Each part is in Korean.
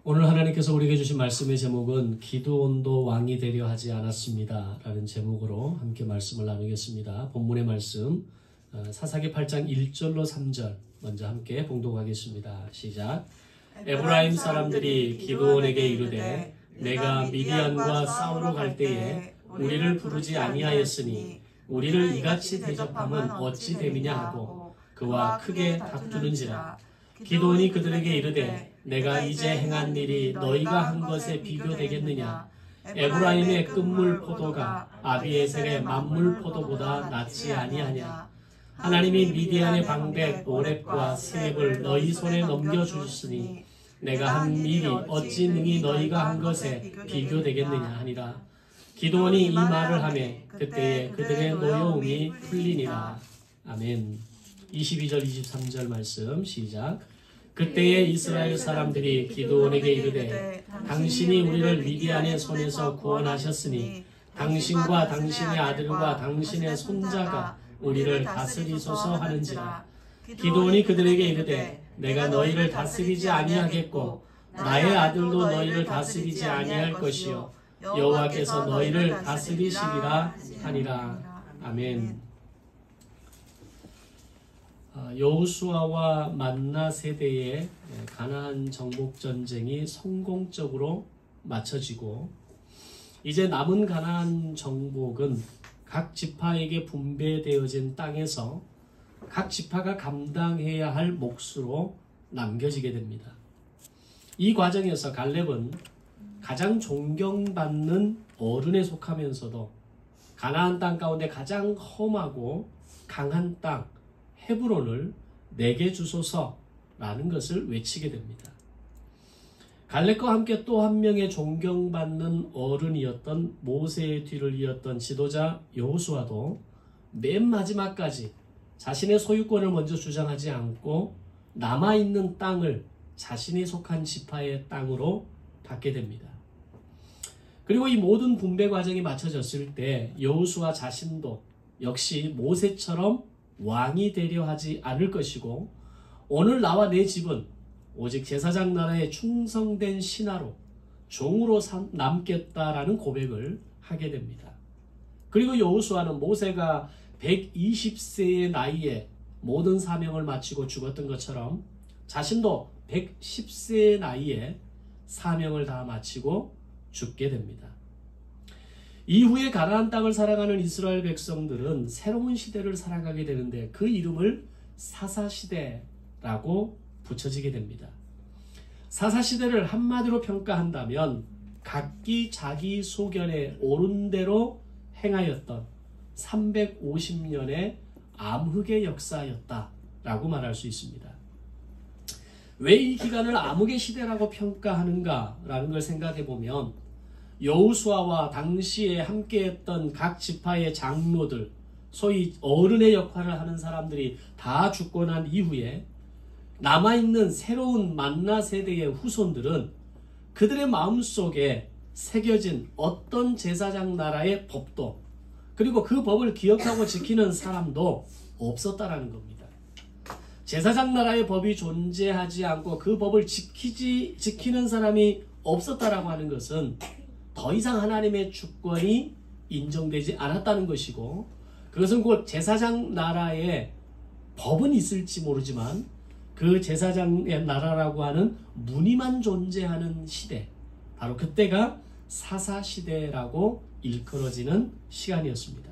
오늘 하나님께서 우리에게 주신 말씀의 제목은 기드온도 왕이 되려 하지 않았습니다 라는 제목으로 함께 말씀을 나누겠습니다. 본문의 말씀 사사기 8장 1절로 3절 먼저 함께 봉독하겠습니다. 시작. 에브라임 사람들이 기드온에게 이르되 내가 미디안과 싸우러 갈 때에 우리를 부르지 아니하였으니 우리를 이같이 대접함은 어찌 됨이냐 하고 그와 크게 다투는지라. 기드온이 그들에게 이르되 내가 이제 행한 일이 너희가 한 것에 비교되겠느냐. 에브라임의 끝물 포도가 아비에셀의 만물 포도보다 낫지 아니하냐. 하나님이 미디안의 방백 오렙과 스앱을 너희 손에 넘겨주셨으니 내가 한 일이 어찌 능히 너희가 한 것에 비교되겠느냐 하니라. 기드온이 이 말을 하매 그때에 그들의 노여움이 풀리니라. 아멘. 22절 23절 말씀 시작. 그때에 이스라엘 사람들이 기드온에게 이르되 당신이 우리를 미디안의 손에서 구원하셨으니 당신과 당신의 아들과 당신의 손자가 우리를 다스리소서 하는지라. 기드온이 그들에게 이르되 내가 너희를 다스리지 아니하겠고 나의 아들도 너희를 다스리지 아니할 것이요 여호와께서 너희를 다스리시리라 하니라. 아멘. 여호수아와 만나 세대의 가나안 정복 전쟁이 성공적으로 마쳐지고 이제 남은 가나안 정복은 각 지파에게 분배되어진 땅에서 각 지파가 감당해야 할 몫으로 남겨지게 됩니다. 이 과정에서 갈렙은 가장 존경받는 어른에 속하면서도 가나안 땅 가운데 가장 험하고 강한 땅 헤브론을 내게 주소서라는 것을 외치게 됩니다. 갈렙과 함께 또 한 명의 존경받는 어른이었던 모세의 뒤를 이었던 지도자 여호수아도 맨 마지막까지 자신의 소유권을 먼저 주장하지 않고 남아있는 땅을 자신이 속한 지파의 땅으로 받게 됩니다. 그리고 이 모든 분배 과정이 마쳐졌을 때 여호수아 자신도 역시 모세처럼 왕이 되려 하지 않을 것이고 오늘 나와 내 집은 오직 제사장 나라에 충성된 신하로 종으로 남겠다라는 고백을 하게 됩니다. 그리고 여호수아는 모세가 120세의 나이에 모든 사명을 마치고 죽었던 것처럼 자신도 110세의 나이에 사명을 다 마치고 죽게 됩니다. 이후에 가나안 땅을 살아가는 이스라엘 백성들은 새로운 시대를 살아가게 되는데 그 이름을 사사시대라고 붙여지게 됩니다. 사사시대를 한마디로 평가한다면 각기 자기 소견에 옳은 대로 행하였던 350년의 암흑의 역사였다라고 말할 수 있습니다. 왜 이 기간을 암흑의 시대라고 평가하는가라는 걸 생각해 보면 여호수아와 당시에 함께했던 각 지파의 장로들, 소위 어른의 역할을 하는 사람들이 다 죽고 난 이후에 남아있는 새로운 만나 세대의 후손들은 그들의 마음속에 새겨진 어떤 제사장 나라의 법도 그리고 그 법을 기억하고 지키는 사람도 없었다라는 겁니다. 제사장 나라의 법이 존재하지 않고 그 법을 지키는 사람이 없었다라고 하는 것은 더 이상 하나님의 주권이 인정되지 않았다는 것이고 그것은 곧 제사장 나라의 법은 있을지 모르지만 그 제사장의 나라라고 하는 무늬만 존재하는 시대, 바로 그때가 사사시대라고 일컬어지는 시간이었습니다.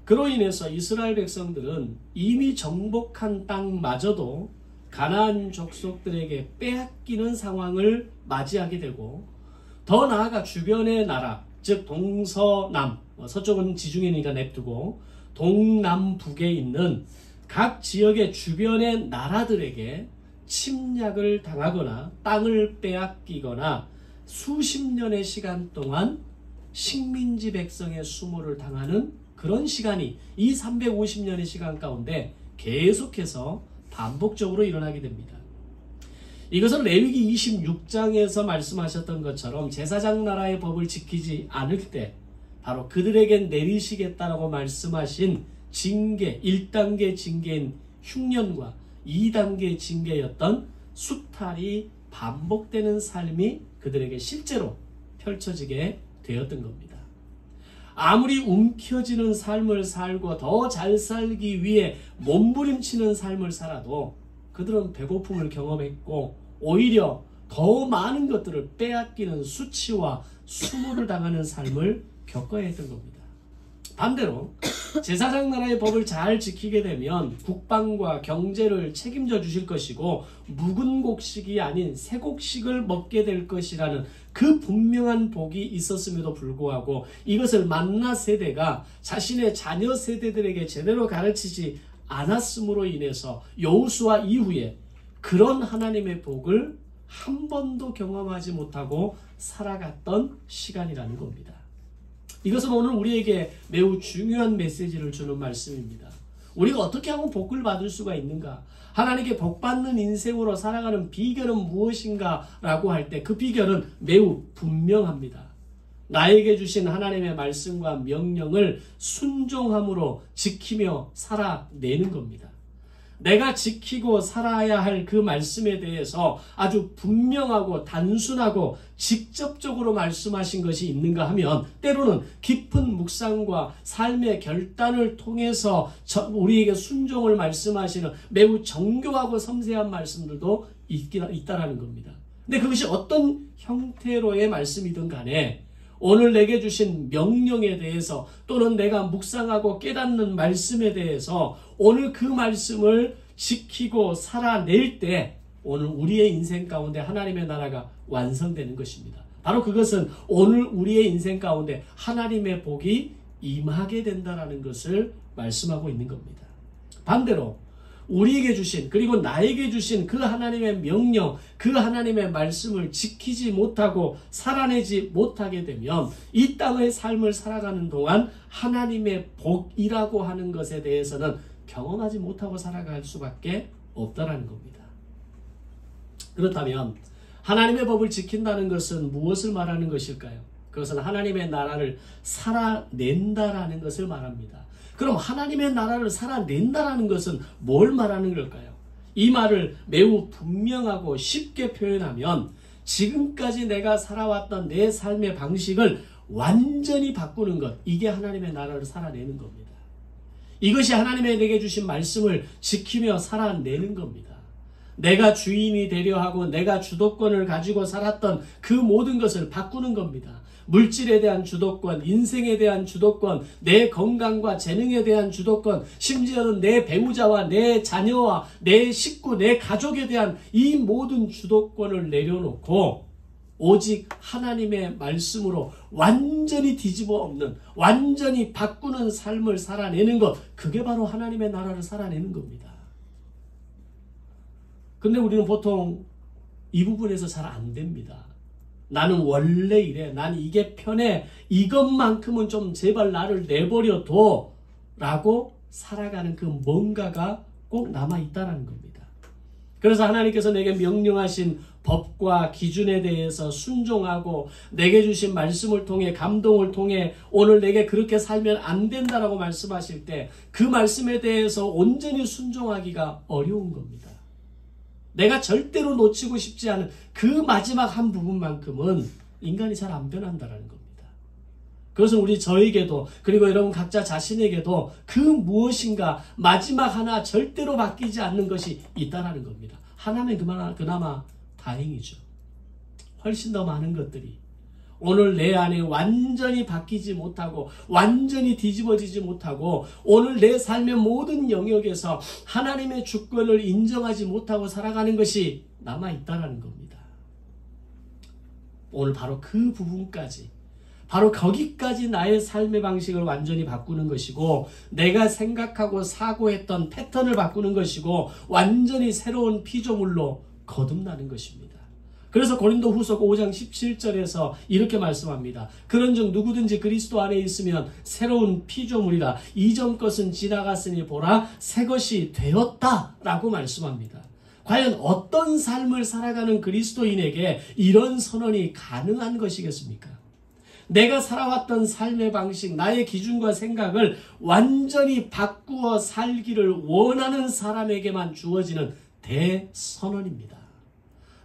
그로 인해서 이스라엘 백성들은 이미 정복한 땅마저도 가나안 족속들에게 빼앗기는 상황을 맞이하게 되고 더 나아가 주변의 나라, 즉 동서남, 서쪽은 지중해니까 냅두고 동남북에 있는 각 지역의 주변의 나라들에게 침략을 당하거나 땅을 빼앗기거나 수십 년의 시간 동안 식민지 백성의 수모를 당하는 그런 시간이 이 350년의 시간 가운데 계속해서 반복적으로 일어나게 됩니다. 이것은 레위기 26장에서 말씀하셨던 것처럼 제사장 나라의 법을 지키지 않을 때 바로 그들에게 내리시겠다라고 말씀하신 징계, 1단계 징계인 흉년과 2단계 징계였던 수탈이 반복되는 삶이 그들에게 실제로 펼쳐지게 되었던 겁니다. 아무리 움켜쥐는 삶을 살고 더 잘 살기 위해 몸부림치는 삶을 살아도 그들은 배고픔을 경험했고 오히려 더 많은 것들을 빼앗기는 수치와 수모를 당하는 삶을 겪어야 했던 겁니다. 반대로 제사장 나라의 법을 잘 지키게 되면 국방과 경제를 책임져 주실 것이고 묵은 곡식이 아닌 새 곡식을 먹게 될 것이라는 그 분명한 복이 있었음에도 불구하고 이것을 만나 세대가 자신의 자녀 세대들에게 제대로 가르치지 않았음으로 인해서 여호수아 이후에 그런 하나님의 복을 한 번도 경험하지 못하고 살아갔던 시간이라는 겁니다. 이것은 오늘 우리에게 매우 중요한 메시지를 주는 말씀입니다. 우리가 어떻게 하면 복을 받을 수가 있는가? 하나님께 복받는 인생으로 살아가는 비결은 무엇인가? 라고 할 때 그 비결은 매우 분명합니다. 나에게 주신 하나님의 말씀과 명령을 순종함으로 지키며 살아내는 겁니다. 내가 지키고 살아야 할 그 말씀에 대해서 아주 분명하고 단순하고 직접적으로 말씀하신 것이 있는가 하면 때로는 깊은 묵상과 삶의 결단을 통해서 우리에게 순종을 말씀하시는 매우 정교하고 섬세한 말씀들도 있다라는 겁니다. 근데 그것이 어떤 형태로의 말씀이든 간에 오늘 내게 주신 명령에 대해서 또는 내가 묵상하고 깨닫는 말씀에 대해서 오늘 그 말씀을 지키고 살아낼 때 오늘 우리의 인생 가운데 하나님의 나라가 완성되는 것입니다. 바로 그것은 오늘 우리의 인생 가운데 하나님의 복이 임하게 된다는 것을 말씀하고 있는 겁니다. 반대로 우리에게 주신 그리고 나에게 주신 그 하나님의 명령, 그 하나님의 말씀을 지키지 못하고 살아내지 못하게 되면 이 땅의 삶을 살아가는 동안 하나님의 복이라고 하는 것에 대해서는 경험하지 못하고 살아갈 수밖에 없다는 겁니다. 그렇다면 하나님의 법을 지킨다는 것은 무엇을 말하는 것일까요? 그것은 하나님의 나라를 살아낸다라는 것을 말합니다. 그럼 하나님의 나라를 살아낸다라는 것은 뭘 말하는 걸까요? 이 말을 매우 분명하고 쉽게 표현하면 지금까지 내가 살아왔던 내 삶의 방식을 완전히 바꾸는 것, 이게 하나님의 나라를 살아내는 겁니다. 이것이 하나님의 내게 주신 말씀을 지키며 살아내는 겁니다. 내가 주인이 되려 하고 내가 주도권을 가지고 살았던 그 모든 것을 바꾸는 겁니다. 물질에 대한 주도권, 인생에 대한 주도권, 내 건강과 재능에 대한 주도권, 심지어는 내 배우자와 내 자녀와 내 식구, 내 가족에 대한 이 모든 주도권을 내려놓고 오직 하나님의 말씀으로 완전히 뒤집어 엎는, 완전히 바꾸는 삶을 살아내는 것, 그게 바로 하나님의 나라를 살아내는 겁니다. 근데 우리는 보통 이 부분에서 잘 안 됩니다. 나는 원래 이래. 난 이게 편해. 이것만큼은 좀 제발 나를 내버려둬. 라고 살아가는 그 뭔가가 꼭 남아있다는 겁니다. 그래서 하나님께서 내게 명령하신 법과 기준에 대해서 순종하고 내게 주신 말씀을 통해 감동을 통해 오늘 내게 그렇게 살면 안 된다라고 말씀하실 때 그 말씀에 대해서 온전히 순종하기가 어려운 겁니다. 내가 절대로 놓치고 싶지 않은 그 마지막 한 부분만큼은 인간이 잘 안 변한다는 겁니다. 그것은 우리 저에게도 그리고 여러분 각자 자신에게도 그 무엇인가 마지막 하나 절대로 바뀌지 않는 것이 있다는 겁니다. 하나는 그나마 다행이죠. 훨씬 더 많은 것들이 오늘 내 안에 완전히 바뀌지 못하고 완전히 뒤집어지지 못하고 오늘 내 삶의 모든 영역에서 하나님의 주권을 인정하지 못하고 살아가는 것이 남아있다는 겁니다. 오늘 바로 그 부분까지 바로 거기까지 나의 삶의 방식을 완전히 바꾸는 것이고 내가 생각하고 사고했던 패턴을 바꾸는 것이고 완전히 새로운 피조물로 거듭나는 것입니다. 그래서 고린도후서 5장 17절에서 이렇게 말씀합니다. 그런즉 누구든지 그리스도 안에 있으면 새로운 피조물이라 이전 것은 지나갔으니 보라 새 것이 되었다라고 말씀합니다. 과연 어떤 삶을 살아가는 그리스도인에게 이런 선언이 가능한 것이겠습니까? 내가 살아왔던 삶의 방식, 나의 기준과 생각을 완전히 바꾸어 살기를 원하는 사람에게만 주어지는 대선언입니다.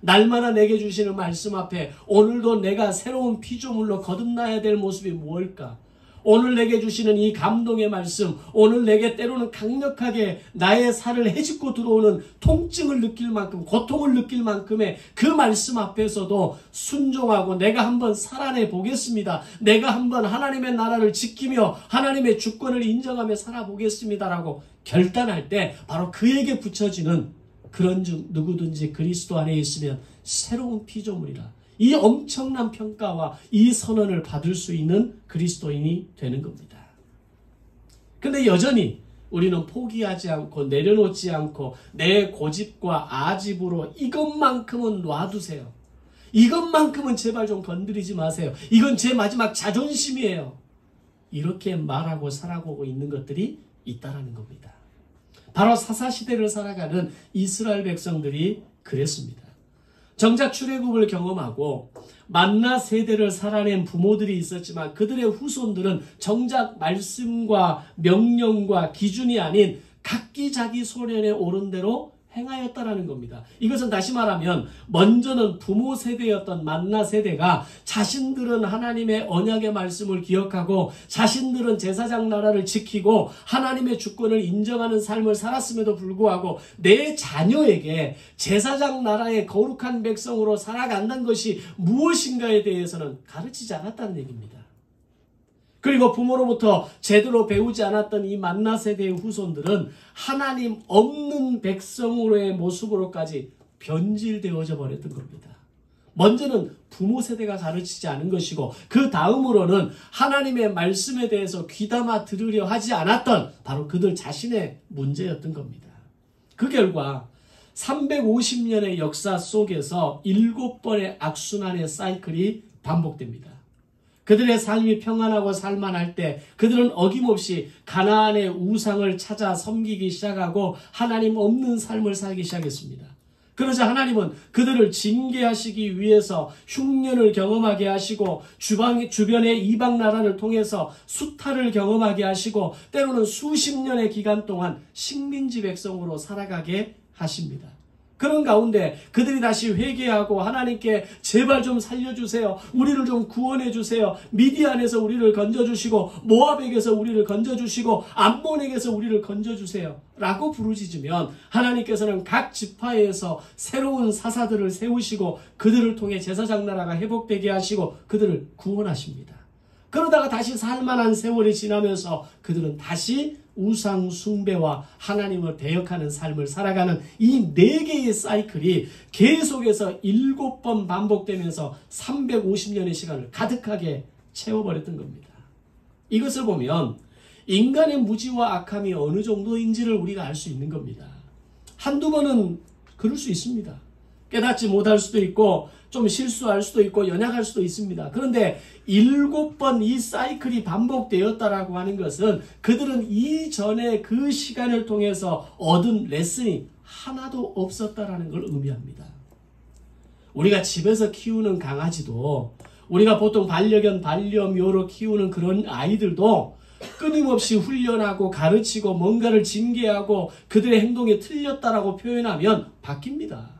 날마다 내게 주시는 말씀 앞에 오늘도 내가 새로운 피조물로 거듭나야 될 모습이 무엇일까? 오늘 내게 주시는 이 감동의 말씀, 오늘 내게 때로는 강력하게 나의 살을 헤집고 들어오는 통증을 느낄 만큼, 고통을 느낄 만큼의 그 말씀 앞에서도 순종하고 내가 한번 살아내 보겠습니다. 내가 한번 하나님의 나라를 지키며 하나님의 주권을 인정하며 살아보겠습니다라고 결단할 때 바로 그에게 붙여지는 그런즉 누구든지 그리스도 안에 있으면 새로운 피조물이라. 이 엄청난 평가와 이 선언을 받을 수 있는 그리스도인이 되는 겁니다. 근데 여전히 우리는 포기하지 않고 내려놓지 않고 내 고집과 아집으로 이것만큼은 놔두세요. 이것만큼은 제발 좀 건드리지 마세요. 이건 제 마지막 자존심이에요. 이렇게 말하고 살아가고 있는 것들이 있다라는 겁니다. 바로 사사시대를 살아가는 이스라엘 백성들이 그랬습니다. 정작 출애굽을 경험하고 만나 세대를 살아낸 부모들이 있었지만 그들의 후손들은 정작 말씀과 명령과 기준이 아닌 각기 자기 소년에 오른 대로 행하였다라는 겁니다. 이것은 다시 말하면 먼저는 부모 세대였던 만나 세대가 자신들은 하나님의 언약의 말씀을 기억하고 자신들은 제사장 나라를 지키고 하나님의 주권을 인정하는 삶을 살았음에도 불구하고 내 자녀에게 제사장 나라의 거룩한 백성으로 살아간다는 것이 무엇인가에 대해서는 가르치지 않았다는 얘기입니다. 그리고 부모로부터 제대로 배우지 않았던 이 만나 세대의 후손들은 하나님 없는 백성으로의 모습으로까지 변질되어져 버렸던 겁니다. 먼저는 부모 세대가 가르치지 않은 것이고 그 다음으로는 하나님의 말씀에 대해서 귀담아 들으려 하지 않았던 바로 그들 자신의 문제였던 겁니다. 그 결과 350년의 역사 속에서 7번의 악순환의 사이클이 반복됩니다. 그들의 삶이 평안하고 살만할 때 그들은 어김없이 가나안의 우상을 찾아 섬기기 시작하고 하나님 없는 삶을 살기 시작했습니다. 그러자 하나님은 그들을 징계하시기 위해서 흉년을 경험하게 하시고 주변의 이방 나라를 통해서 수탈을 경험하게 하시고 때로는 수십 년의 기간 동안 식민지 백성으로 살아가게 하십니다. 그런 가운데 그들이 다시 회개하고 하나님께 제발 좀 살려주세요. 우리를 좀 구원해 주세요. 미디안에서 우리를 건져주시고 모압에게서 우리를 건져주시고 암몬에게서 우리를 건져주세요. 라고 부르짖으면 하나님께서는 각 지파에서 새로운 사사들을 세우시고 그들을 통해 제사장 나라가 회복되게 하시고 그들을 구원하십니다. 그러다가 다시 살만한 세월이 지나면서 그들은 다시 우상 숭배와 하나님을 대역하는 삶을 살아가는 이 4개의 사이클이 계속해서 7번 반복되면서 350년의 시간을 가득하게 채워버렸던 겁니다. 이것을 보면 인간의 무지와 악함이 어느 정도인지를 우리가 알 수 있는 겁니다. 한두 번은 그럴 수 있습니다. 깨닫지 못할 수도 있고 좀 실수할 수도 있고 연약할 수도 있습니다. 그런데 7번 이 사이클이 반복되었다라고 하는 것은 그들은 이전에 그 시간을 통해서 얻은 레슨이 하나도 없었다라는 걸 의미합니다. 우리가 집에서 키우는 강아지도 우리가 보통 반려견, 반려묘로 키우는 그런 아이들도 끊임없이 훈련하고 가르치고 뭔가를 징계하고 그들의 행동이 틀렸다라고 표현하면 바뀝니다.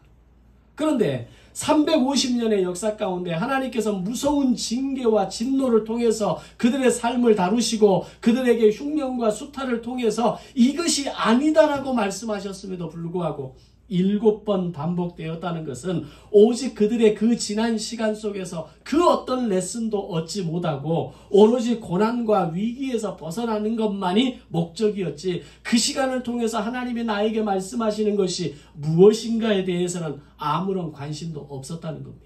그런데 350년의 역사 가운데 하나님께서 무서운 징계와 진노를 통해서 그들의 삶을 다루시고 그들에게 흉년과 수탈을 통해서 이것이 아니다라고 말씀하셨음에도 불구하고 7번 반복되었다는 것은 오직 그들의 그 지난 시간 속에서 그 어떤 레슨도 얻지 못하고 오로지 고난과 위기에서 벗어나는 것만이 목적이었지 그 시간을 통해서 하나님이 나에게 말씀하시는 것이 무엇인가에 대해서는 아무런 관심도 없었다는 겁니다.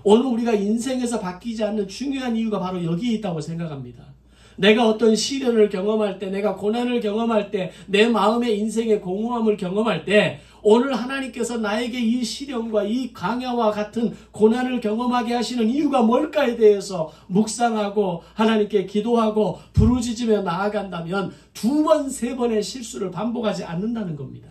오늘 우리가 인생에서 바뀌지 않는 중요한 이유가 바로 여기에 있다고 생각합니다. 내가 어떤 시련을 경험할 때, 내가 고난을 경험할 때, 내 마음의 인생의 공허함을 경험할 때 오늘 하나님께서 나에게 이 시련과 이 강야와 같은 고난을 경험하게 하시는 이유가 뭘까에 대해서 묵상하고 하나님께 기도하고 부르짖으며 나아간다면 2번, 3번의 실수를 반복하지 않는다는 겁니다.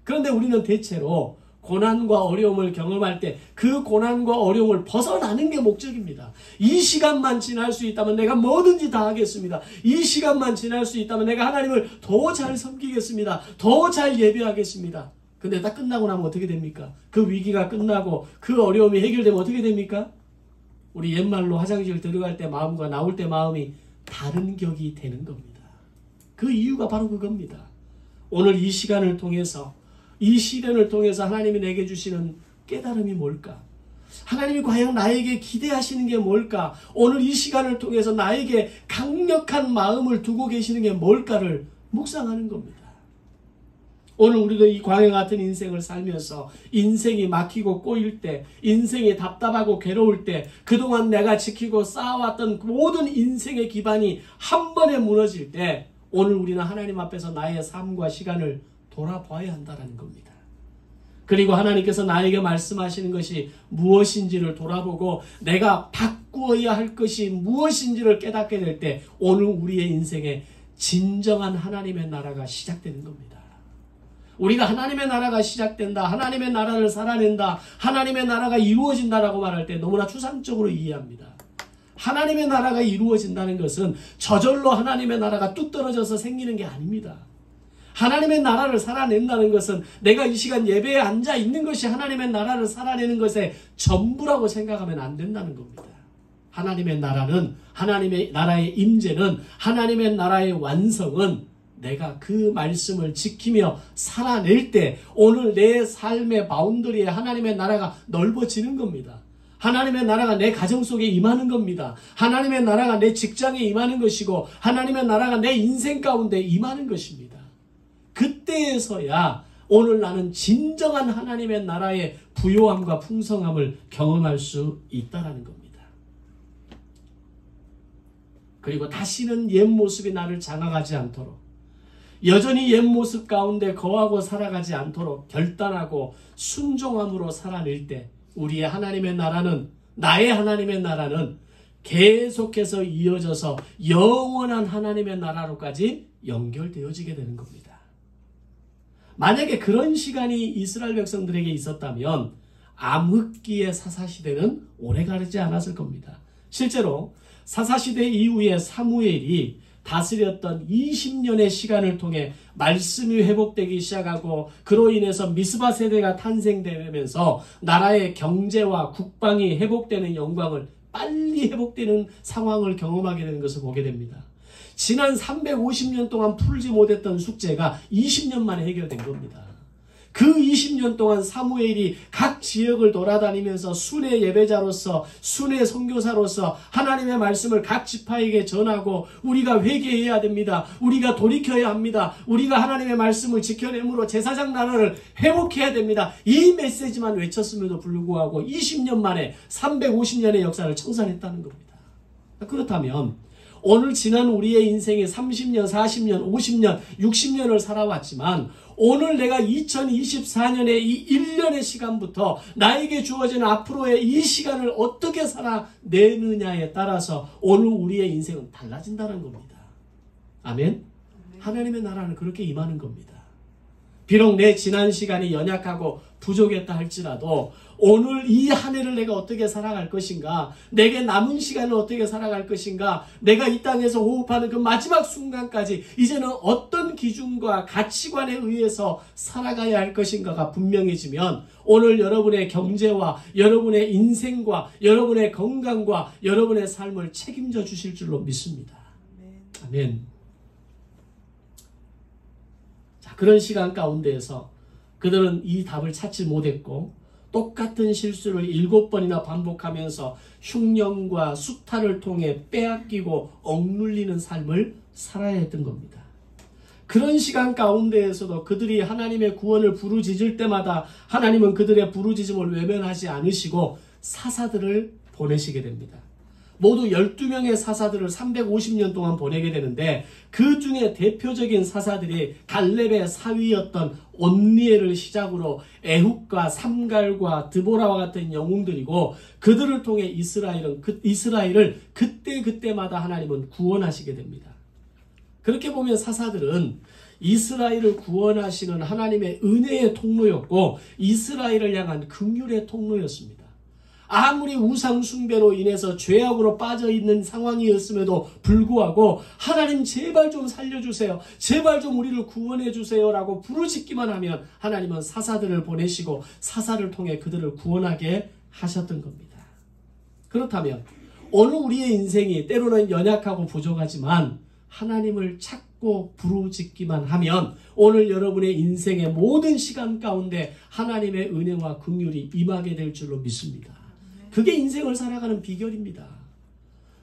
그런데 우리는 대체로 고난과 어려움을 경험할 때 그 고난과 어려움을 벗어나는 게 목적입니다. 이 시간만 지날 수 있다면 내가 뭐든지 다 하겠습니다. 이 시간만 지날 수 있다면 내가 하나님을 더 잘 섬기겠습니다. 더 잘 예배하겠습니다. 근데 딱 끝나고 나면 어떻게 됩니까? 그 위기가 끝나고 그 어려움이 해결되면 어떻게 됩니까? 우리 옛말로 화장실 들어갈 때 마음과 나올 때 마음이 다른 격이 되는 겁니다. 그 이유가 바로 그겁니다. 오늘 이 시간을 통해서, 이 시련을 통해서 하나님이 내게 주시는 깨달음이 뭘까? 하나님이 과연 나에게 기대하시는 게 뭘까? 오늘 이 시간을 통해서 나에게 강력한 마음을 두고 계시는 게 뭘까를 묵상하는 겁니다. 오늘 우리도 이 광야 같은 인생을 살면서 인생이 막히고 꼬일 때, 인생이 답답하고 괴로울 때, 그동안 내가 지키고 쌓아왔던 모든 인생의 기반이 한 번에 무너질 때, 오늘 우리는 하나님 앞에서 나의 삶과 시간을 돌아봐야 한다는 겁니다. 그리고 하나님께서 나에게 말씀하시는 것이 무엇인지를 돌아보고 내가 바꾸어야 할 것이 무엇인지를 깨닫게 될 때, 오늘 우리의 인생에 진정한 하나님의 나라가 시작되는 겁니다. 우리가 하나님의 나라가 시작된다, 하나님의 나라를 살아낸다, 하나님의 나라가 이루어진다라고 말할 때 너무나 추상적으로 이해합니다. 하나님의 나라가 이루어진다는 것은 저절로 하나님의 나라가 뚝 떨어져서 생기는 게 아닙니다. 하나님의 나라를 살아낸다는 것은 내가 이 시간 예배에 앉아 있는 것이 하나님의 나라를 살아내는 것의 전부라고 생각하면 안 된다는 겁니다. 하나님의 나라는, 하나님의 나라의 임재는, 하나님의 나라의 완성은 내가 그 말씀을 지키며 살아낼 때 오늘 내 삶의 바운더리에 하나님의 나라가 넓어지는 겁니다. 하나님의 나라가 내 가정 속에 임하는 겁니다. 하나님의 나라가 내 직장에 임하는 것이고 하나님의 나라가 내 인생 가운데 임하는 것입니다. 그때에서야 오늘 나는 진정한 하나님의 나라의 부요함과 풍성함을 경험할 수 있다는 겁니다. 그리고 다시는 옛 모습이 나를 장악하지 않도록, 여전히 옛 모습 가운데 거하고 살아가지 않도록 결단하고 순종함으로 살아낼 때 우리의 하나님의 나라는, 나의 하나님의 나라는 계속해서 이어져서 영원한 하나님의 나라로까지 연결되어지게 되는 겁니다. 만약에 그런 시간이 이스라엘 백성들에게 있었다면 암흑기의 사사시대는 오래 가지 않았을 겁니다. 실제로 사사시대 이후에 사무엘이 다스렸던 20년의 시간을 통해 말씀이 회복되기 시작하고 그로 인해서 미스바 세대가 탄생되면서 나라의 경제와 국방이 회복되는 영광을, 빨리 회복되는 상황을 경험하게 되는 것을 보게 됩니다. 지난 350년 동안 풀지 못했던 숙제가 20년 만에 해결된 겁니다. 그 20년 동안 사무엘이 각 지역을 돌아다니면서 순회 예배자로서, 순회 선교사로서 하나님의 말씀을 각 지파에게 전하고 우리가 회개해야 됩니다. 우리가 돌이켜야 합니다. 우리가 하나님의 말씀을 지켜내므로 제사장 나라를 회복해야 됩니다. 이 메시지만 외쳤음에도 불구하고 20년 만에 350년의 역사를 청산했다는 겁니다. 그렇다면 오늘 지난 우리의 인생에 30년, 40년, 50년, 60년을 살아왔지만 오늘 내가 2024년의 이 1년의 시간부터 나에게 주어진 앞으로의 이 시간을 어떻게 살아내느냐에 따라서 오늘 우리의 인생은 달라진다는 겁니다. 아멘? 하나님의 나라는 그렇게 임하는 겁니다. 비록 내 지난 시간이 연약하고 부족했다 할지라도 오늘 이 한 해를 내가 어떻게 살아갈 것인가, 내게 남은 시간을 어떻게 살아갈 것인가, 내가 이 땅에서 호흡하는 그 마지막 순간까지 이제는 어떤 기준과 가치관에 의해서 살아가야 할 것인가가 분명해지면 오늘 여러분의 경제와 여러분의 인생과 여러분의 건강과 여러분의 삶을 책임져 주실 줄로 믿습니다. 아멘. 자, 그런 시간 가운데에서 그들은 이 답을 찾지 못했고 똑같은 실수를 7번이나 반복하면서 흉령과 수탈을 통해 빼앗기고 억눌리는 삶을 살아야 했던 겁니다. 그런 시간 가운데에서도 그들이 하나님의 구원을 부르짖을 때마다 하나님은 그들의 부르짖음을 외면하지 않으시고 사사들을 보내시게 됩니다. 모두 12명의 사사들을 350년 동안 보내게 되는데 그 중에 대표적인 사사들이 갈렙의 사위였던 온니엘을 시작으로 에훗과 삼갈과 드보라와 같은 영웅들이고 그들을 통해 이스라엘을 그때마다 하나님은 구원하시게 됩니다. 그렇게 보면 사사들은 이스라엘을 구원하시는 하나님의 은혜의 통로였고 이스라엘을 향한 긍휼의 통로였습니다. 아무리 우상 숭배로 인해서 죄악으로 빠져 있는 상황이었음에도 불구하고 하나님 제발 좀 살려주세요. 제발 좀 우리를 구원해 주세요라고 부르짖기만 하면 하나님은 사사들을 보내시고 사사를 통해 그들을 구원하게 하셨던 겁니다. 그렇다면 오늘 우리의 인생이 때로는 연약하고 부족하지만 하나님을 찾고 부르짖기만 하면 오늘 여러분의 인생의 모든 시간 가운데 하나님의 은혜와 긍휼이 임하게 될 줄로 믿습니다. 그게 인생을 살아가는 비결입니다.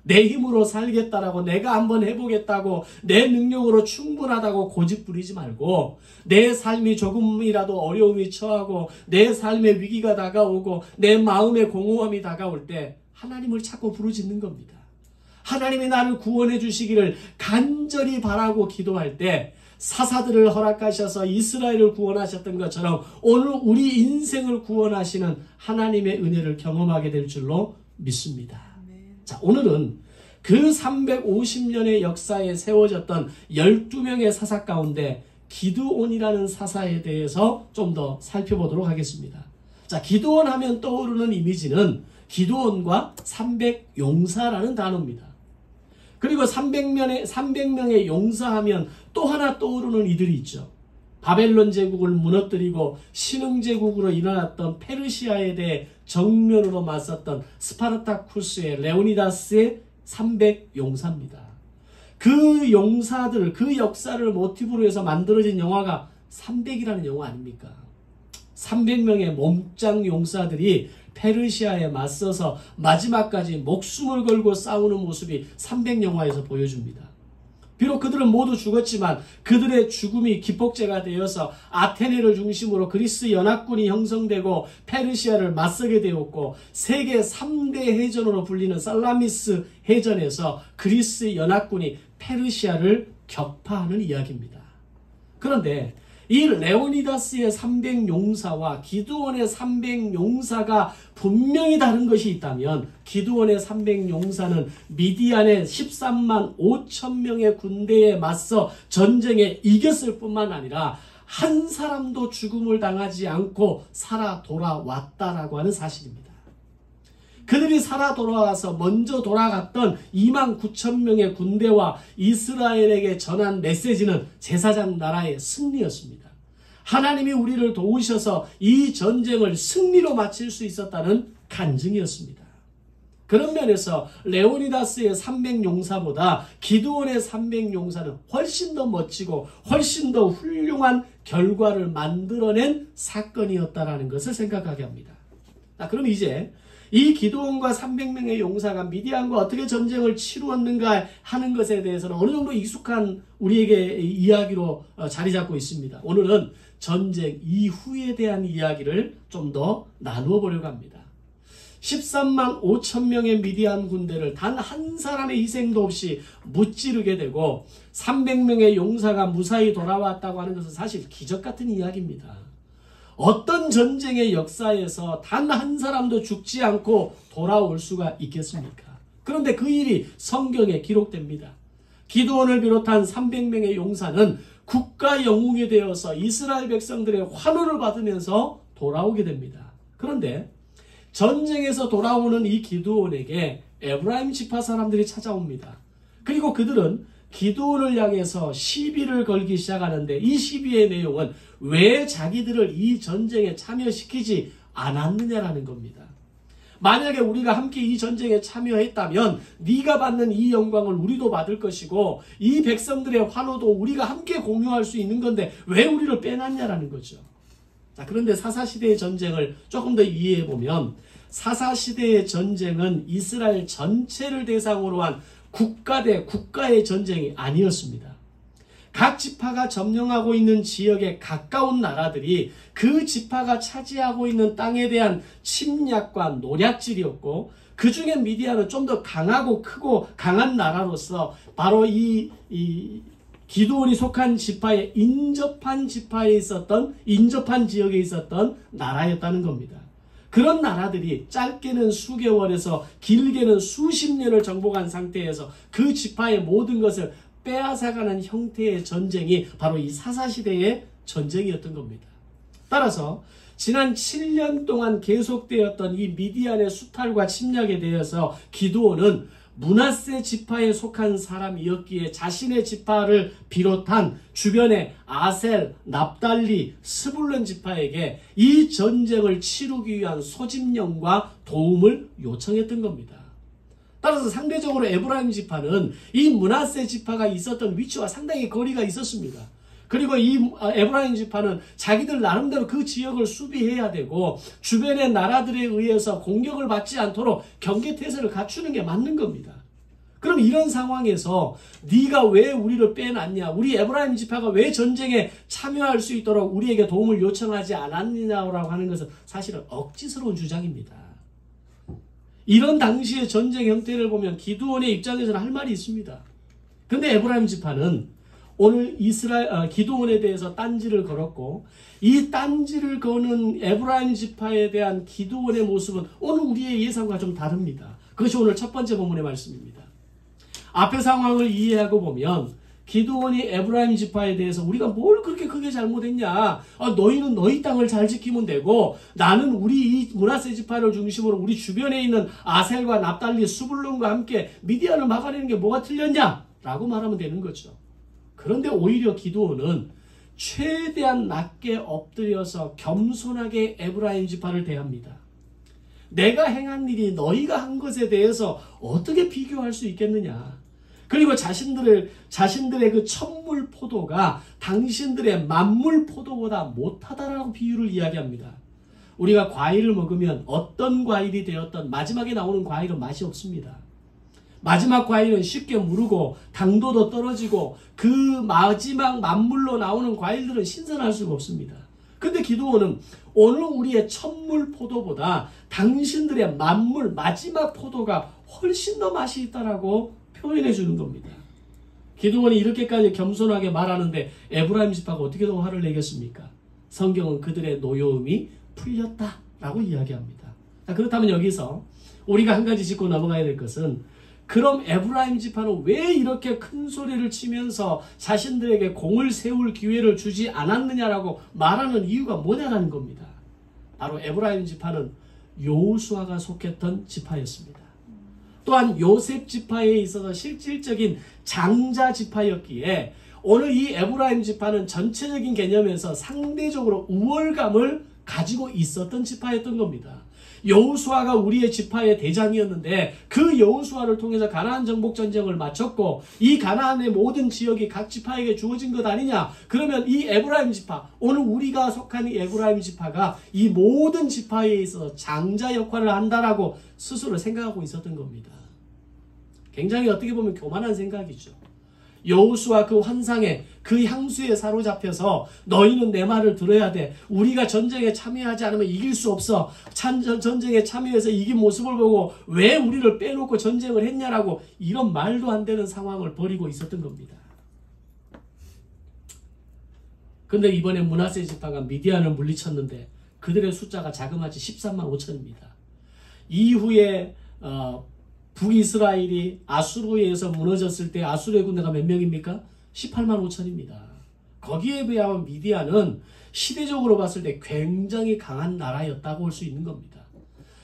내 힘으로 살겠다라고 내가 한번 해보겠다고 내 능력으로 충분하다고 고집 부리지 말고 내 삶이 조금이라도 어려움이 처하고 내 삶의 위기가 다가오고 내 마음의 공허함이 다가올 때 하나님을 찾고 부르짖는 겁니다. 하나님이 나를 구원해 주시기를 간절히 바라고 기도할 때 사사들을 허락하셔서 이스라엘을 구원하셨던 것처럼 오늘 우리 인생을 구원하시는 하나님의 은혜를 경험하게 될 줄로 믿습니다. 자, 오늘은 그 350년의 역사에 세워졌던 12명의 사사 가운데 기드온이라는 사사에 대해서 좀 더 살펴보도록 하겠습니다. 자, 기드온 하면 떠오르는 이미지는 기드온과 300용사라는 단어입니다. 그리고 300명의 용사하면 또 하나 떠오르는 이들이 있죠. 바벨론 제국을 무너뜨리고 신흥 제국으로 일어났던 페르시아에 대해 정면으로 맞섰던 스파르타쿠스의 레오니다스의 300용사입니다. 그 용사들을, 그 역사를 모티브로 해서 만들어진 영화가 300이라는 영화 아닙니까? 300명의 몸짱 용사들이 페르시아에 맞서서 마지막까지 목숨을 걸고 싸우는 모습이 300영화에서 보여줍니다. 비록 그들은 모두 죽었지만 그들의 죽음이 기폭제가 되어서 아테네를 중심으로 그리스 연합군이 형성되고 페르시아를 맞서게 되었고 세계 3대 해전으로 불리는 살라미스 해전에서 그리스 연합군이 페르시아를 격파하는 이야기입니다. 그런데 이 레오니다스의 300용사와 기드온의 300용사가 분명히 다른 것이 있다면 기드온의 300용사는 미디안의 13만 5천 명의 군대에 맞서 전쟁에 이겼을 뿐만 아니라 한 사람도 죽음을 당하지 않고 살아 돌아왔다라고 하는 사실입니다. 그들이 살아 돌아와서 먼저 돌아갔던 2만 9천 명의 군대와 이스라엘에게 전한 메시지는 제사장 나라의 승리였습니다. 하나님이 우리를 도우셔서 이 전쟁을 승리로 마칠 수 있었다는 간증이었습니다. 그런 면에서 레오니다스의 300용사보다 기드온의 300용사는 훨씬 더 멋지고 훨씬 더 훌륭한 결과를 만들어낸 사건이었다라는 것을 생각하게 합니다. 자, 그럼 이제 이 기드온과 300명의 용사가 미디안과 어떻게 전쟁을 치루었는가 하는 것에 대해서는 어느 정도 익숙한 우리에게 이야기로 자리 잡고 있습니다. 오늘은 전쟁 이후에 대한 이야기를 좀 더 나누어 보려고 합니다. 13만 5천 명의 미디안 군대를 단 한 사람의 희생도 없이 무찌르게 되고 300명의 용사가 무사히 돌아왔다고 하는 것은 사실 기적 같은 이야기입니다. 어떤 전쟁의 역사에서 단 한 사람도 죽지 않고 돌아올 수가 있겠습니까? 그런데 그 일이 성경에 기록됩니다. 기드온을 비롯한 300명의 용사는 국가 영웅이 되어서 이스라엘 백성들의 환호를 받으면서 돌아오게 됩니다. 그런데 전쟁에서 돌아오는 이 기드온에게 에브라임 지파 사람들이 찾아옵니다. 그리고 그들은 기드온을 향해서 시비를 걸기 시작하는데 이 시비의 내용은 왜 자기들을 이 전쟁에 참여시키지 않았느냐라는 겁니다. 만약에 우리가 함께 이 전쟁에 참여했다면 네가 받는 이 영광을 우리도 받을 것이고 이 백성들의 환호도 우리가 함께 공유할 수 있는 건데 왜 우리를 빼놨냐라는 거죠. 자, 그런데 사사시대의 전쟁을 조금 더 이해해보면 사사시대의 전쟁은 이스라엘 전체를 대상으로 한 국가 대 국가의 전쟁이 아니었습니다. 각 지파가 점령하고 있는 지역에 가까운 나라들이 그 지파가 차지하고 있는 땅에 대한 침략과 노략질이었고 그 중에 미디안은 좀 더 강하고 크고 강한 나라로서 바로 이 기드온이 속한 지파에 인접한 지파에 있었던 인접한 지역에 있었던 나라였다는 겁니다. 그런 나라들이 짧게는 수개월에서 길게는 수십 년을 정복한 상태에서 그 지파의 모든 것을 빼앗아가는 형태의 전쟁이 바로 이 사사시대의 전쟁이었던 겁니다. 따라서 지난 7년 동안 계속되었던 이 미디안의 수탈과 침략에 대해서 기드온은 므낫세 지파에 속한 사람이었기에 자신의 지파를 비롯한 주변의 아셀, 납달리, 스불론 지파에게 이 전쟁을 치르기 위한 소집령과 도움을 요청했던 겁니다. 따라서 상대적으로 에브라임 지파는 이 므낫세 지파가 있었던 위치와 상당히 거리가 있었습니다. 그리고 이 에브라임 지파는 자기들 나름대로 그 지역을 수비해야 되고 주변의 나라들에 의해서 공격을 받지 않도록 경계태세를 갖추는 게 맞는 겁니다. 그럼 이런 상황에서 네가 왜 우리를 빼놨냐? 우리 에브라임 지파가 왜 전쟁에 참여할 수 있도록 우리에게 도움을 요청하지 않았느냐라고 하는 것은 사실은 억지스러운 주장입니다. 이런 당시의 전쟁 형태를 보면 기드온의 입장에서는 할 말이 있습니다. 그런데 에브라임 지파는 오늘 기드온에 대해서 딴지를 걸었고 이 딴지를 거는 에브라임 지파에 대한 기드온의 모습은 오늘 우리의 예상과 좀 다릅니다. 그것이 오늘 첫 번째 본문의 말씀입니다. 앞의 상황을 이해하고 보면 기드온이 에브라임 지파에 대해서 우리가 뭘 그렇게 크게 잘못했냐? 너희는 너희 땅을 잘 지키면 되고 나는 우리 이 므낫세 지파를 중심으로 우리 주변에 있는 아셀과 납달리, 스불론과 함께 미디안을 막아내는 게 뭐가 틀렸냐? 라고 말하면 되는 거죠. 그런데 오히려 기드온은 최대한 낮게 엎드려서 겸손하게 에브라임 지파를 대합니다. 내가 행한 일이 너희가 한 것에 대해서 어떻게 비교할 수 있겠느냐? 그리고 자신들의 그 첫물 포도가 당신들의 만물 포도보다 못하다라고 비유를 이야기합니다. 우리가 과일을 먹으면 어떤 과일이 되었던 마지막에 나오는 과일은 맛이 없습니다. 마지막 과일은 쉽게 무르고 당도도 떨어지고 그 마지막 만물로 나오는 과일들은 신선할 수가 없습니다. 근데 기드온은 오늘 우리의 첫물 포도보다 당신들의 만물 마지막 포도가 훨씬 더 맛이 있다라고 표현해 주는 겁니다. 기드온이 이렇게까지 겸손하게 말하는데 에브라임 지파가 어떻게 더 화를 내겠습니까? 성경은 그들의 노여움이 풀렸다라고 이야기합니다. 자, 그렇다면 여기서 우리가 한 가지 짚고 넘어가야 될 것은 그럼 에브라임 지파는 왜 이렇게 큰 소리를 치면서 자신들에게 공을 세울 기회를 주지 않았느냐라고 말하는 이유가 뭐냐라는 겁니다. 바로 에브라임 지파는 여호수아가 속했던 지파였습니다. 또한 요셉 지파에 있어서 실질적인 장자 지파였기에 오늘 이 에브라임 지파는 전체적인 개념에서 상대적으로 우월감을 가지고 있었던 지파였던 겁니다. 여호수아가 우리의 지파의 대장이었는데 그 여호수아를 통해서 가나안 정복 전쟁을 마쳤고 이 가나안의 모든 지역이 각 지파에게 주어진 것 아니냐? 그러면 이 에브라임 지파, 오늘 우리가 속한 이 에브라임 지파가 이 모든 지파에 있어서 장자 역할을 한다라고 스스로 생각하고 있었던 겁니다. 굉장히 어떻게 보면 교만한 생각이죠. 여호수아 그 환상에 그 향수에 사로잡혀서 너희는 내 말을 들어야 돼. 우리가 전쟁에 참여하지 않으면 이길 수 없어. 전쟁에 참여해서 이긴 모습을 보고 왜 우리를 빼놓고 전쟁을 했냐라고 이런 말도 안 되는 상황을 벌이고 있었던 겁니다. 근데 이번에 므낫세 지파가 미디안을 물리쳤는데 그들의 숫자가 자그마치 13만 5천입니다. 이후에 북이스라엘이 아수르에 의해서 무너졌을 때 아수르의 군대가 몇 명입니까? 18만 5천입니다. 거기에 비하면 미디안은 시대적으로 봤을 때 굉장히 강한 나라였다고 볼 수 있는 겁니다.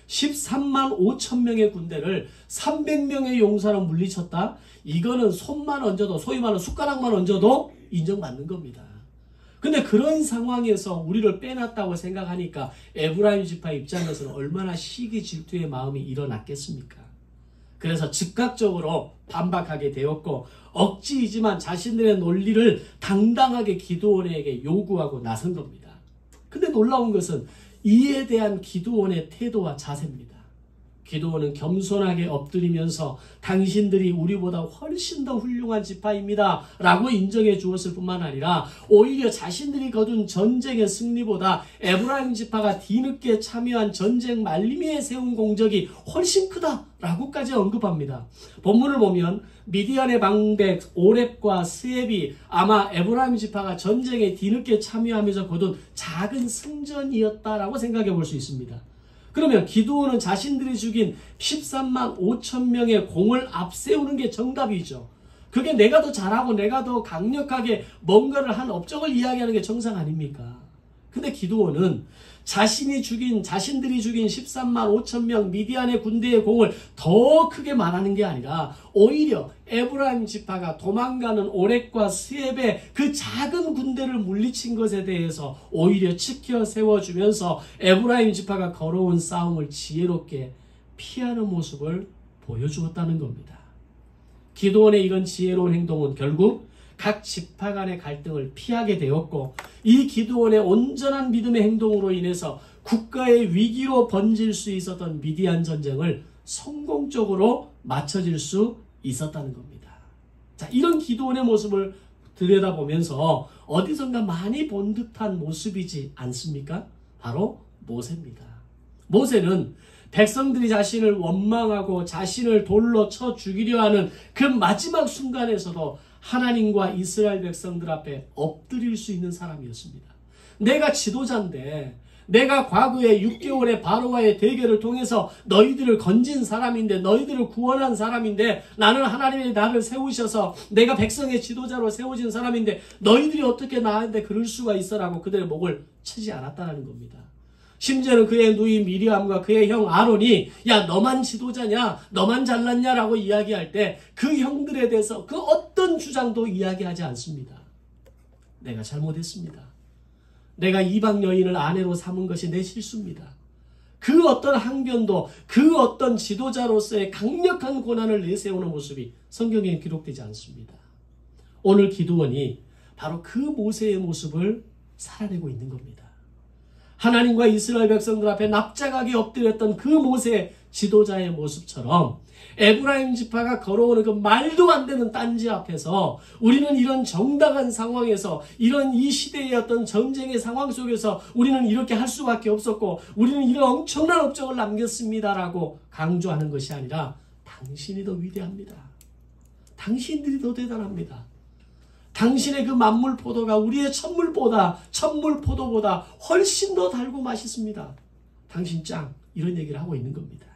13만 5천 명의 군대를 300명의 용사로 물리쳤다? 이거는 손만 얹어도, 소위 말하는 숟가락만 얹어도 인정받는 겁니다. 근데 그런 상황에서 우리를 빼놨다고 생각하니까 에브라임 지파 입장에서는 얼마나 시기 질투의 마음이 일어났겠습니까? 그래서 즉각적으로 반박하게 되었고 억지이지만 자신들의 논리를 당당하게 기드온에게 요구하고 나선 겁니다. 근데 놀라운 것은 이에 대한 기드온의 태도와 자세입니다. 기드온은 겸손하게 엎드리면서 당신들이 우리보다 훨씬 더 훌륭한 지파입니다 라고 인정해 주었을 뿐만 아니라 오히려 자신들이 거둔 전쟁의 승리보다 에브라임 지파가 뒤늦게 참여한 전쟁 말미에 세운 공적이 훨씬 크다 라고까지 언급합니다. 본문을 보면 미디안의 방백 오렙과 스앱이 아마 에브라임 지파가 전쟁에 뒤늦게 참여하면서 거둔 작은 승전이었다라고 생각해 볼 수 있습니다. 그러면 기드온은 자신들이 죽인 13만 5천 명의 공을 앞세우는 게 정답이죠. 그게 내가 더 잘하고 내가 더 강력하게 뭔가를 한 업적을 이야기하는 게 정상 아닙니까? 근데 기드온은 자신들이 죽인 13만 5천 명 미디안의 군대의 공을 더 크게 말하는 게 아니라 오히려 에브라임 지파가 도망가는 오렉과 스엡의 그 작은 군대를 물리친 것에 대해서 오히려 지켜 세워주면서 에브라임 지파가 걸어온 싸움을 지혜롭게 피하는 모습을 보여주었다는 겁니다. 기드온의 이런 지혜로운 행동은 결국 각 지파 간의 갈등을 피하게 되었고, 이 기드온의 온전한 믿음의 행동으로 인해서 국가의 위기로 번질 수 있었던 미디안 전쟁을 성공적으로 마쳐질 수 있었다는 겁니다. 자, 이런 기드온의 모습을 들여다보면서 어디선가 많이 본 듯한 모습이지 않습니까? 바로 모세입니다. 모세는 백성들이 자신을 원망하고 자신을 돌로 쳐 죽이려 하는 그 마지막 순간에서도 하나님과 이스라엘 백성들 앞에 엎드릴 수 있는 사람이었습니다. 내가 지도자인데, 내가 과거에 6개월의 바로와의 대결을 통해서 너희들을 건진 사람인데, 너희들을 구원한 사람인데, 나는 하나님이 나를 세우셔서 내가 백성의 지도자로 세워진 사람인데 너희들이 어떻게 나한테 그럴 수가 있어라고 그들의 목을 치지 않았다는 겁니다. 심지어는 그의 누이 미리암과 그의 형 아론이 야 너만 지도자냐, 너만 잘났냐라고 이야기할 때 그 형들에 대해서 그 어떤 주장도 이야기하지 않습니다. 내가 잘못했습니다. 내가 이방 여인을 아내로 삼은 것이 내 실수입니다. 그 어떤 항변도 그 어떤 지도자로서의 강력한 고난을 내세우는 모습이 성경에 기록되지 않습니다. 오늘 기드온이 바로 그 모세의 모습을 살아내고 있는 겁니다. 하나님과 이스라엘 백성들 앞에 납작하게 엎드렸던 그 모세 지도자의 모습처럼 에브라임 지파가 걸어오는 그 말도 안 되는 딴지 앞에서 우리는 이런 정당한 상황에서, 이런 이 시대의 어떤 전쟁의 상황 속에서 우리는 이렇게 할 수밖에 없었고 우리는 이런 엄청난 업적을 남겼습니다라고 강조하는 것이 아니라 당신이 더 위대합니다. 당신들이 더 대단합니다. 당신의 그 만물 포도가 우리의 천물 포도보다 훨씬 더 달고 맛있습니다. 당신 짱, 이런 얘기를 하고 있는 겁니다.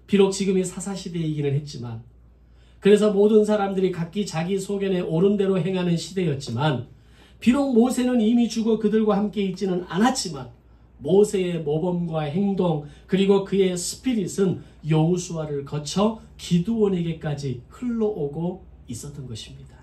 비록 지금이 사사시대이기는 했지만, 그래서 모든 사람들이 각기 자기 소견에 옳은 대로 행하는 시대였지만, 비록 모세는 이미 죽어 그들과 함께 있지는 않았지만 모세의 모범과 행동 그리고 그의 스피릿은 여호수아를 거쳐 기드온에게까지 흘러오고 있었던 것입니다.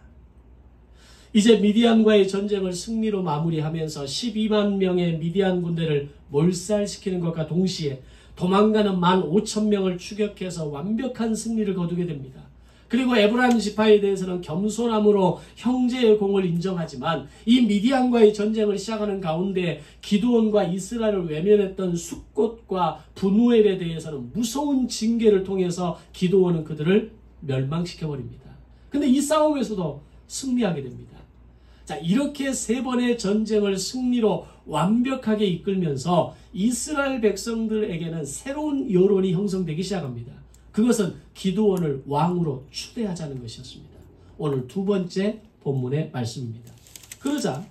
이제 미디안과의 전쟁을 승리로 마무리하면서 12만 명의 미디안 군대를 몰살시키는 것과 동시에 도망가는 15,000명을 추격해서 완벽한 승리를 거두게 됩니다. 그리고 에브라임 지파에 대해서는 겸손함으로 형제의 공을 인정하지만 이 미디안과의 전쟁을 시작하는 가운데 기드온과 이스라엘을 외면했던 숫곳과 분우엘에 대해서는 무서운 징계를 통해서 기드온은 그들을 멸망시켜버립니다. 근데 이 싸움에서도 승리하게 됩니다. 자, 이렇게 3번의 전쟁을 승리로 완벽하게 이끌면서 이스라엘 백성들에게는 새로운 여론이 형성되기 시작합니다. 그것은 기드온을 왕으로 추대하자는 것이었습니다. 오늘 2번째 본문의 말씀입니다. 그러자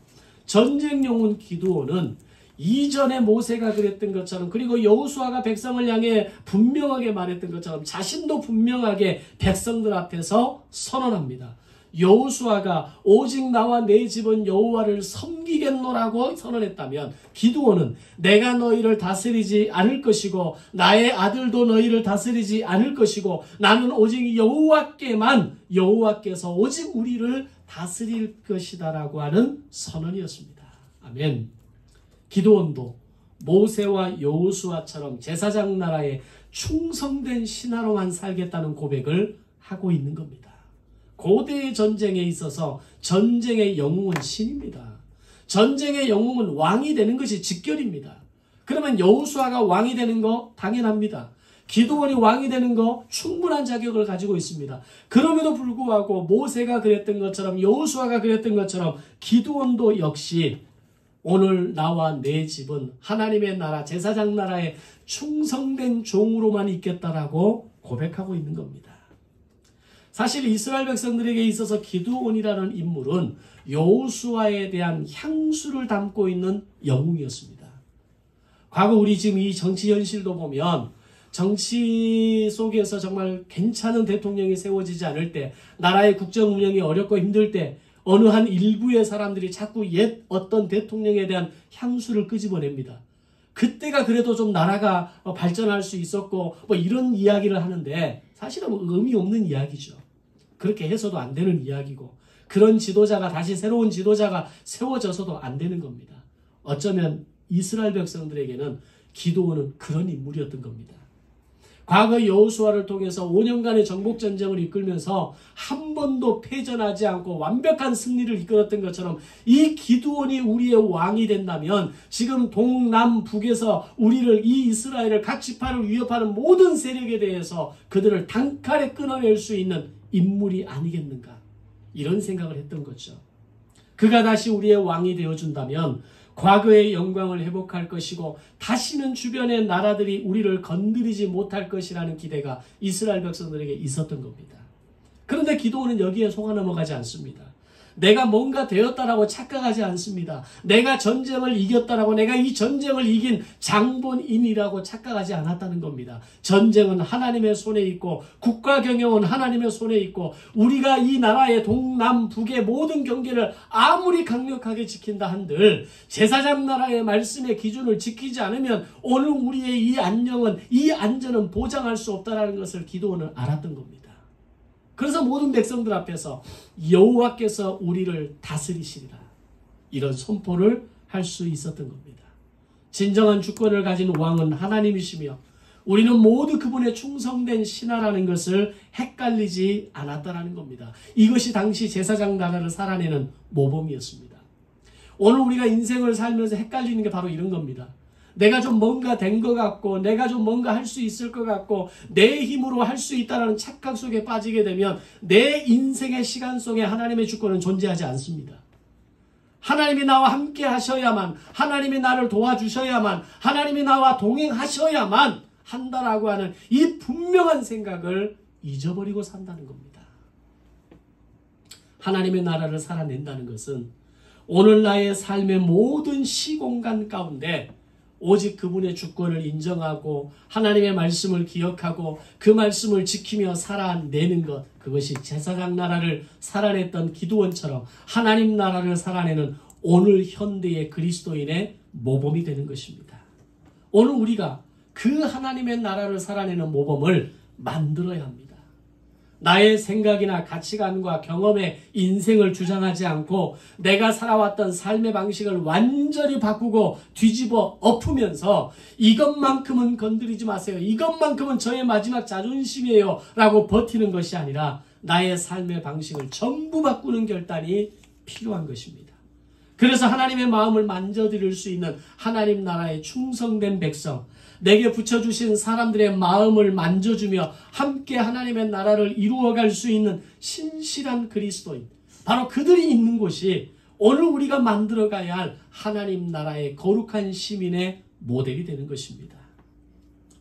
전쟁 영웅 기드온은 이전에 모세가 그랬던 것처럼, 그리고 여호수아가 백성을 향해 분명하게 말했던 것처럼 자신도 분명하게 백성들 앞에서 선언합니다. 여호수아가 오직 나와 내 집은 여호와를 섬기겠노라고 선언했다면 기드온은 내가 너희를 다스리지 않을 것이고 나의 아들도 너희를 다스리지 않을 것이고 나는 오직 여호와께서 오직 우리를 다스릴 것이다라고 하는 선언이었습니다. 아멘. 기드온도 모세와 여호수아처럼 제사장 나라에 충성된 신하로만 살겠다는 고백을 하고 있는 겁니다. 고대의 전쟁에 있어서 전쟁의 영웅은 신입니다. 전쟁의 영웅은 왕이 되는 것이 직결입니다. 그러면 여호수아가 왕이 되는 거 당연합니다. 기드온이 왕이 되는 거 충분한 자격을 가지고 있습니다. 그럼에도 불구하고 모세가 그랬던 것처럼 여호수아가 그랬던 것처럼 기드온도 역시 오늘 나와 내 집은 하나님의 나라, 제사장 나라에 충성된 종으로만 있겠다라고 고백하고 있는 겁니다. 사실 이스라엘 백성들에게 있어서 기드온이라는 인물은 여호수아에 대한 향수를 담고 있는 영웅이었습니다. 과거 우리 지금 이 정치 현실도 보면 정치 속에서 정말 괜찮은 대통령이 세워지지 않을 때, 나라의 국정 운영이 어렵고 힘들 때 어느 한 일부의 사람들이 자꾸 옛 어떤 대통령에 대한 향수를 끄집어냅니다. 그때가 그래도 좀 나라가 발전할 수 있었고 뭐 이런 이야기를 하는데 사실은 뭐 의미 없는 이야기죠. 그렇게 해서도 안 되는 이야기고 그런 지도자가 다시 새로운 지도자가 세워져서도 안 되는 겁니다. 어쩌면 이스라엘 백성들에게는 기드온은 그런 인물이었던 겁니다. 과거 여호수아를 통해서 5년간의 정복전쟁을 이끌면서 한 번도 패전하지 않고 완벽한 승리를 이끌었던 것처럼 이 기드온이 우리의 왕이 된다면 지금 동남북에서 우리를 이 이스라엘을 각 지파를 위협하는 모든 세력에 대해서 그들을 단칼에 끊어낼 수 있는 인물이 아니겠는가 이런 생각을 했던 거죠. 그가 다시 우리의 왕이 되어준다면 과거의 영광을 회복할 것이고 다시는 주변의 나라들이 우리를 건드리지 못할 것이라는 기대가 이스라엘 백성들에게 있었던 겁니다. 그런데 기드온은 여기에 속아 넘어가지 않습니다. 내가 뭔가 되었다라고 착각하지 않습니다. 내가 전쟁을 이겼다라고 내가 이 전쟁을 이긴 장본인이라고 착각하지 않았다는 겁니다. 전쟁은 하나님의 손에 있고 국가 경영은 하나님의 손에 있고 우리가 이 나라의 동남북의 모든 경계를 아무리 강력하게 지킨다 한들 제사장 나라의 말씀의 기준을 지키지 않으면 오늘 우리의 이 안전은 보장할 수 없다는 것을 기드온은 알았던 겁니다. 그래서 모든 백성들 앞에서 여호와께서 우리를 다스리시리라 이런 선포를 할 수 있었던 겁니다. 진정한 주권을 가진 왕은 하나님이시며 우리는 모두 그분의 충성된 신하라는 것을 헷갈리지 않았다는 겁니다. 이것이 당시 제사장 나라를 살아내는 모범이었습니다. 오늘 우리가 인생을 살면서 헷갈리는 게 바로 이런 겁니다. 내가 좀 뭔가 된 것 같고 내가 좀 뭔가 할 수 있을 것 같고 내 힘으로 할 수 있다는 착각 속에 빠지게 되면 내 인생의 시간 속에 하나님의 주권은 존재하지 않습니다. 하나님이 나와 함께 하셔야만 하나님이 나를 도와주셔야만 하나님이 나와 동행하셔야만 한다라고 하는 이 분명한 생각을 잊어버리고 산다는 겁니다. 하나님의 나라를 살아낸다는 것은 오늘 나의 삶의 모든 시공간 가운데 오직 그분의 주권을 인정하고 하나님의 말씀을 기억하고 그 말씀을 지키며 살아내는 것, 그것이 제사장 나라를 살아냈던 기드온처럼 하나님 나라를 살아내는 오늘 현대의 그리스도인의 모범이 되는 것입니다. 오늘 우리가 그 하나님의 나라를 살아내는 모범을 만들어야 합니다. 나의 생각이나 가치관과 경험에 인생을 주장하지 않고 내가 살아왔던 삶의 방식을 완전히 바꾸고 뒤집어 엎으면서 이것만큼은 건드리지 마세요. 이것만큼은 저의 마지막 자존심이에요. 라고 버티는 것이 아니라 나의 삶의 방식을 전부 바꾸는 결단이 필요한 것입니다. 그래서 하나님의 마음을 만져드릴 수 있는 하나님 나라의 충성된 백성, 내게 붙여주신 사람들의 마음을 만져주며 함께 하나님의 나라를 이루어갈 수 있는 신실한 그리스도인, 바로 그들이 있는 곳이 오늘 우리가 만들어가야 할 하나님 나라의 거룩한 시민의 모델이 되는 것입니다.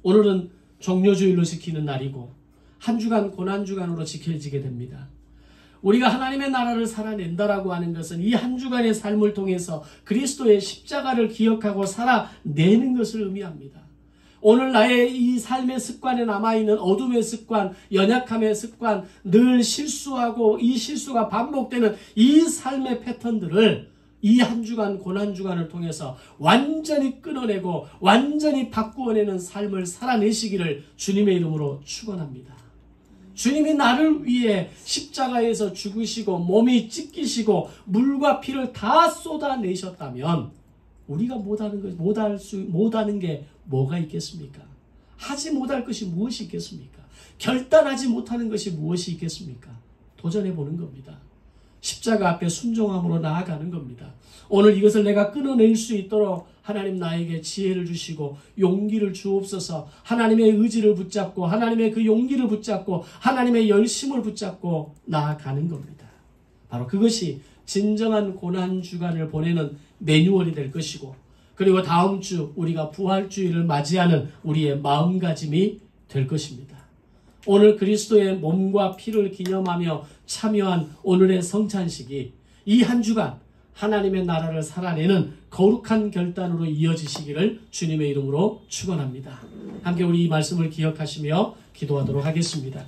오늘은 종료주일로 지키는 날이고 한 주간 고난주간으로 지켜지게 됩니다. 우리가 하나님의 나라를 살아낸다라고 하는 것은 이 한 주간의 삶을 통해서 그리스도의 십자가를 기억하고 살아내는 것을 의미합니다. 오늘 나의 이 삶의 습관에 남아있는 어둠의 습관, 연약함의 습관, 늘 실수하고 이 실수가 반복되는 이 삶의 패턴들을 이 한 주간 고난주간을 통해서 완전히 끊어내고 완전히 바꾸어내는 삶을 살아내시기를 주님의 이름으로 축원합니다. 주님이 나를 위해 십자가에서 죽으시고 몸이 찢기시고 물과 피를 다 쏟아내셨다면 우리가 못하는 게 뭐가 있겠습니까? 하지 못할 것이 무엇이 있겠습니까? 결단하지 못하는 것이 무엇이 있겠습니까? 도전해보는 겁니다. 십자가 앞에 순종함으로 나아가는 겁니다. 오늘 이것을 내가 끊어낼 수 있도록 하나님 나에게 지혜를 주시고 용기를 주옵소서. 하나님의 의지를 붙잡고 하나님의 그 용기를 붙잡고 하나님의 열심을 붙잡고 나아가는 겁니다. 바로 그것이 진정한 고난주간을 보내는 매뉴얼이 될 것이고, 그리고 다음 주 우리가 부활주의를 맞이하는 우리의 마음가짐이 될 것입니다. 오늘 그리스도의 몸과 피를 기념하며 참여한 오늘의 성찬식이 이 한 주간 하나님의 나라를 살아내는 거룩한 결단으로 이어지시기를 주님의 이름으로 축원합니다. 함께 우리 이 말씀을 기억하시며 기도하도록 하겠습니다.